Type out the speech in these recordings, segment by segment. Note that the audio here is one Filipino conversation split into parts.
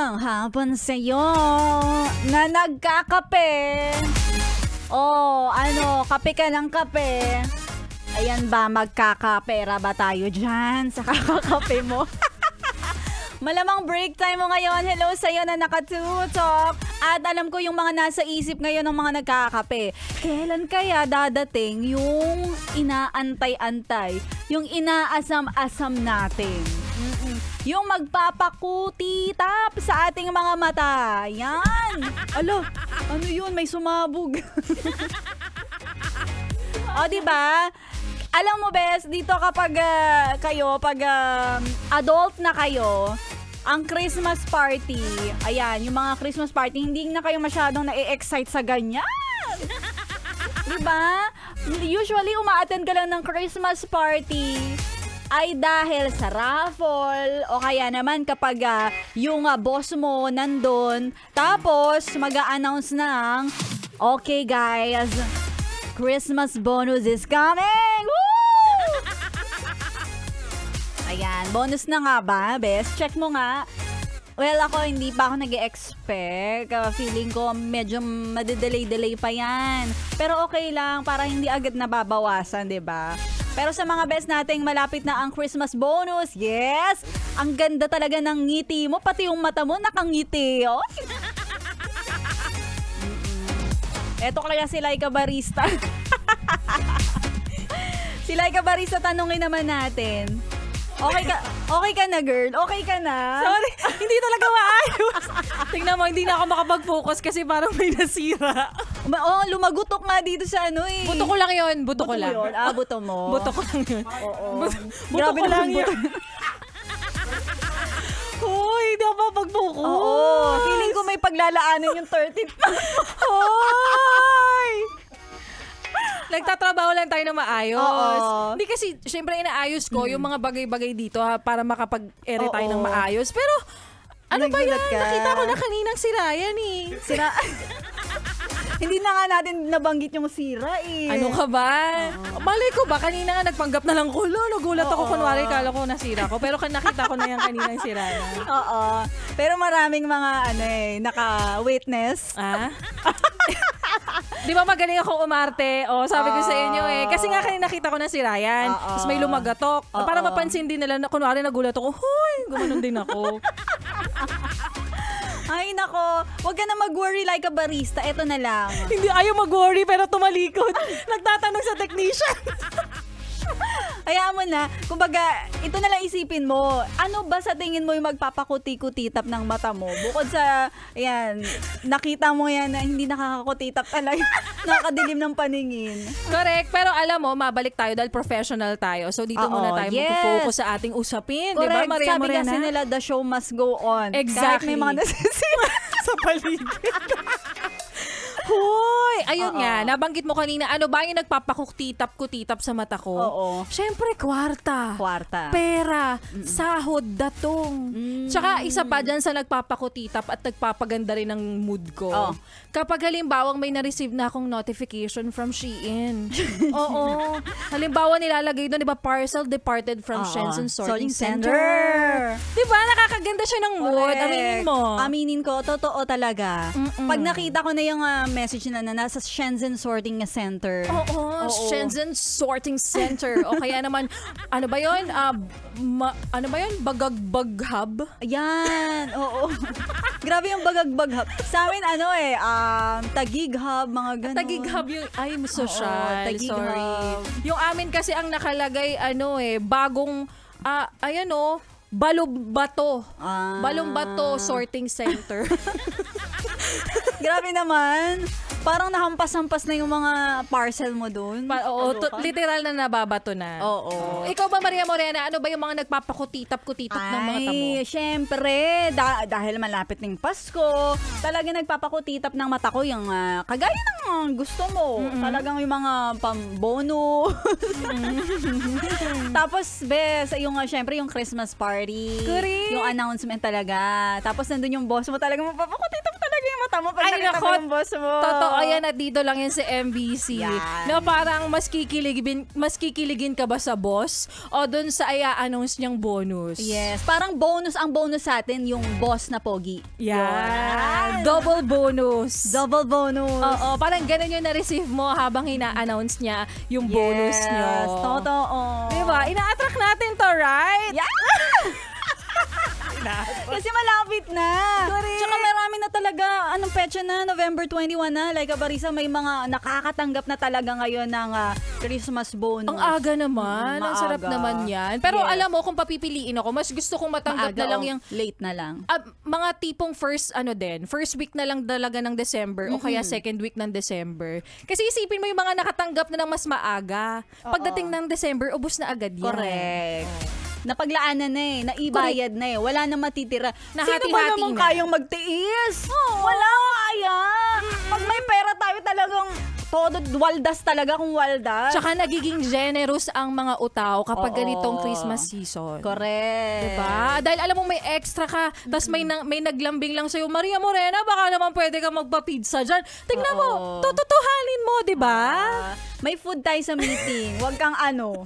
Magandang hapon sa'yo na nagkakape. Kape ka ng kape. Ayan ba, magkakapera ba tayo dyan sa kakakape mo? Malamang break time mo ngayon. Hello sa'yo na nakatutok. At alam ko yung mga nasa isip ngayon ng mga nagkakape. Kailan kaya dadating yung inaantay-antay, yung inaasam-asam natin? Yung magpapakutitap sa ating mga mata. Yan. Alo, ano yun? May sumabog. Diba? Alam mo, Bes, dito kapag pag adult na kayo, ang Christmas party, ayan, yung mga Christmas party, hindi na kayo masyadong na-excite sa ganyan. Diba? Usually, uma-attend ka lang ng Christmas party ay dahil sa raffle o kaya naman kapag yung boss mo nandun, tapos mag-a-announce ng, okay guys, Christmas bonus is coming! Woo! Ayan, bonus na nga ba, Bes? Check mo nga. Well, ako hindi pa ako nag-expect. Feeling ko medyo madidelay-delay pa yan. Pero okay lang, para hindi agad nababawasan, diba? Pero sa mga best nating malapit na ang Christmas bonus, yes! Ang ganda talaga ng ngiti mo, pati yung mata mo nakangiti. Oh. Eto kaya si Laika Barista. Si Laika Barista, tanungin naman natin. Okay ka na, girl? Okay ka na? Sorry, hindi talaga maayos. Tingnan mo, hindi na ako makapag-focus kasi parang may nasira. Lumagutok nga dito sa ano eh. Buto ko lang yun. Buto ko lang. Yun. Buto mo. Buto ko lang yun. Oo. Buto ko lang yun. Hoy, hindi ako makapag-focus. Oo. Feeling ko may paglalaanan yung 13th. Hoy! Nagtatrabaho lang tayo na maayos. Oo. Hindi kasi, syempre inaayos ko yung mga bagay-bagay dito para makapag-ere tayo ng maayos. Pero, ano ba yan? Nakita ko na kaninang sira yan eh. Sira? Hindi na nga natin nabanggit yung sira eh. Ano ka ba? Malay ko ba? Kanina nga nagpanggap na lang ko. Nagulat ako. Kunwari, kala ko nasira ko. Pero nakita ko na yan kaninang sira na. Oo. Pero maraming mga naka-witness. Di ba magaling ako umarte? Sabi ko sa inyo eh. Kasi nga kanina nakita ko na si Ryan. Tapos may lumagatok. Para mapansin din nila na kunwari nagulat ako. Hoy, gumanon din ako. Ay, nako. Huwag ka na mag-worry like a barista. Ito na lang. Hindi ayaw mag-worry pero tumalikod. Nagtatanong sa technician. Hayaan mo na. Kumbaga, ito na lang isipin mo. Ano ba sa tingin mo yung magpapakuti-kutitap ng mata mo? Bukod sa, ayan, nakita mo yan na hindi nakakakutitap talaga. Nakakadilim ng paningin. Correct. Pero alam mo, mabalik tayo dahil professional tayo. So, dito muna tayo mag-focus sa ating usapin. Correct. Diba, Maria Sabi Morena? kasi nila, the show must go on. Exactly. Kahit may mga nasisira sa paligid. Hoy! Ayun nga, nabanggit mo kanina, ano ba yung nagpapakuktitap-kutitap sa mata ko? Oo. Siyempre, kwarta. Pera. Sahod, datong. Tsaka isa pa dyan sa nagpapakutitap at nagpapaganda rin ng mood ko. Kapag halimbawang may na-receive na akong notification from Shein. Oo. Halimbawa nilalagay doon, di ba, parcel departed from Shenzhen Sorting Center. Di ba, nakakaganda siya ng mood. Aminin mo. Aminin ko, totoo talaga. Pag nakita ko na yung message na nasa Shenzhen Sorting Center. Oo. Shenzhen Sorting Center. O kaya naman, ano ba yun? Ano ba yun? Bagagbag Hub? Yan. Oo. Grabe yung Bagagbag Hub. Sa amin, Tagig Hub, mga ganun. Tagig Hub yung, ay, social. Tagig Sorry. Hub. Yung amin kasi ang nakalagay, bagong, Balumbato. Balumbato Sorting Center. Grabe naman. Parang nahampas-hampas na yung mga parcel mo doon. Literal na nababato na. Oo. Ikaw ba, Maria Morena, ano ba yung mga nagpapakutitap-kutitap ng mga tamo? Ay, syempre, dahil malapit ng Pasko, talaga nagpapakutitap ng mata ko yung kagaya ng gusto mo. Talagang yung mga pambonus. Tapos, bes, yung syempre yung Christmas party. Correct. Yung announcement talaga. Tapos nandun yung boss mo talaga mapapakutitap talaga yung mata mo pag nakita mo yung boss mo. Totoo yan at dito lang yan sa MBC. Na parang mas kikiligin ka ba sa boss o dun sa i-announce niyang bonus? Yes. Parang ang bonus sa atin yung boss na pogi. Yan. Double bonus. Double bonus. Oo, parang ganun yung na-receive mo habang ina-announce niya yung bonus niyo. Yes, totoo. Diba? Ina-attract natin to, right? Yeah! Kasi malapit na. Correct. Tsaka marami na talaga, anong petsa na, November 21 na. Like, Barisa, may mga nakakatanggap na talaga ngayon ng Christmas bonus. Ang aga naman. Ang sarap naman yan. Pero Yes. alam mo, kung papipiliin ako, mas gusto kong matanggap Maaga na lang o yung late na lang. mga tipong first week na lang talaga ng December o kaya second week ng December. Kasi isipin mo yung mga nakatanggap na ng mas maaga. Pagdating ng December, ubos na agad yan. Correct. Napaglaanan na eh. Naibayad na eh. Wala na matitira. Sino ba Nahati-hati naman na. kayang magtiis? Wala kaya. Pag may pera tayo talagang todo waldas talaga kung waldas. Tsaka nagiging generous ang mga utaw kapag Oo. ganitong Christmas season. Correct. Diba? Dahil alam mo may extra ka, tas may naglambing lang sa'yo, Maria Morena, baka naman pwede ka magpa-pizza dyan. Tingnan mo, tututuhanin mo, diba? May food tayo sa meeting. Huwag kang ano.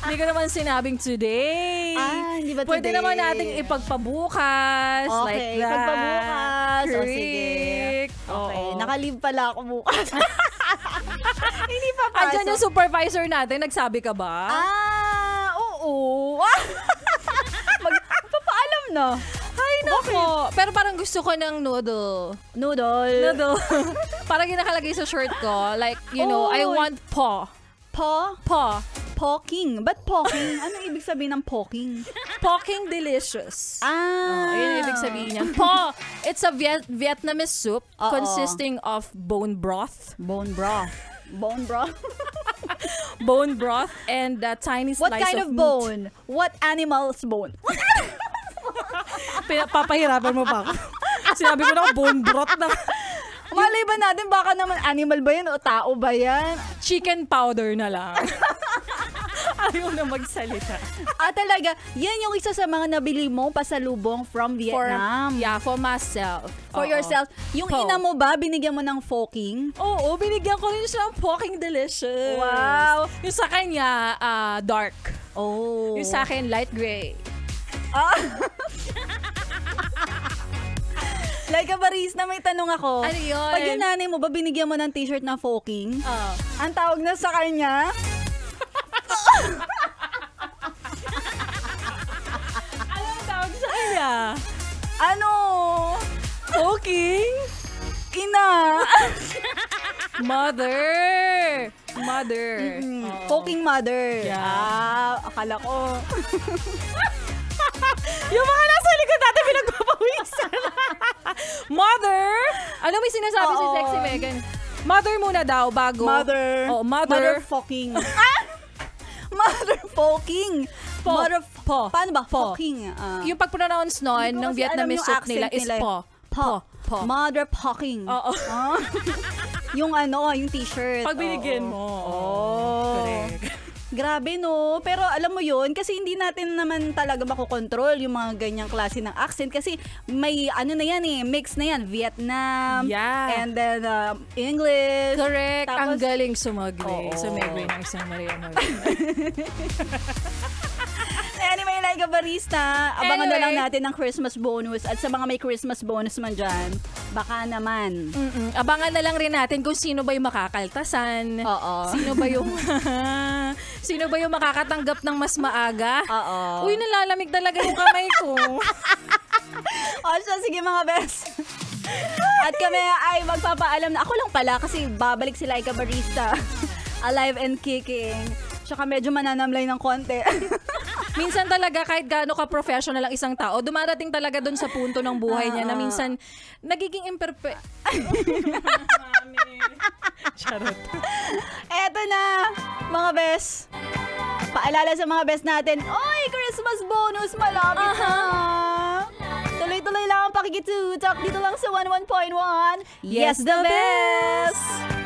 Hindi ko naman sinabing today. Hindi ba Pwede today? naman nating ipagpabukas. Okay, Like that. pagpabukas. O, sige. Correct. Okay, Oo. naka-leave pala ako bukas. Hindi pa pasok. Andyan yung supervisor natin, nagsabi ka ba? Oo. Magpapaalam na. Ay, nako. Pero parang gusto ko ng noodle. Noodle. Parang yung nakalagay sa shirt ko. Like, you know, I want paw. Paw? Poking. Ba't poking? Ano ibig sabihin ng poking? Poking delicious. Ayun ang ibig sabihin niya. Po, it's a Vietnamese soup consisting of bone broth. Bone broth. Bone broth? Bone broth and a tiny slice What kind of meat. bone? What animal's bone? Papahirapan mo pa ako. Sinabi ko na bone broth na. Malay ba natin baka naman animal ba yan o tao ba yan? Chicken powder na lang. Ayaw na magsalita. Talaga, yan yung isa sa mga nabili mo pasalubong from Vietnam. For myself. For yourself. Yung Po. ina mo ba, binigyan mo ng foking? Oo, binigyan ko rin siya ng poking delicious. Wow. Yung sa kanya, dark. Oh. Yung sa akin, light gray. Like Baris, na may tanong ako. Ano yun? Pag yung nanay mo ba, binigyan mo ng t-shirt na foking? Ang tawag na sa kanya? Anong tawag sa kanya? Ano? Poking? Ina. Mother. Poking mother. Yeah. Akala ko. Yung mga nasa likod natin pinagpapawisan. Mother? Ano may sinasabi si Sexy Megan? Mother muna daw bago. Mother. Oh, mother. Motherfucking. Motherfucking. Po. Paano ba? Po. Fucking. Yung pag-pronounce nun ng kasi Vietnamese alam yung soup nila accent is nila. po. Po. Motherfucking. Oo. Yung yung t-shirt. Pag binigyan mo. Correct. Grabe no, pero alam mo yun, kasi hindi natin naman talaga makokontrol yung mga ganyang klase ng accent kasi may mix na yan, Vietnam, and then English. Correct, Tapos, ang galing sumagli. Oo. Sumagli ng isang Maria Morena. Anyway, like Barista, abangan na lang Anyway. natin ang Christmas bonus at sa mga may Christmas bonus man dyan, baka naman. Abangan na lang rin natin kung sino ba yung makakaltasan. Oo. Sino ba yung makakatanggap ng mas maaga? Oo. Uy, nalalamig talaga yung kamay ko. Sige mga best. At kami ay magpapaalam na. Ako lang pala kasi babalik sila Ika Barista. Alive and kicking. Tsaka medyo mananamlay ng konti. Minsan talaga kahit gaano ka-professional ang isang tao, dumarating talaga doon sa punto ng buhay niya na minsan nagiging imperfect. Charot. Eto na, mga best. Paalala sa mga best natin, oy, Christmas bonus, malapit na. Tuloy-tuloy lang ang pakikitutok dito lang sa 11.1. Yes, the best!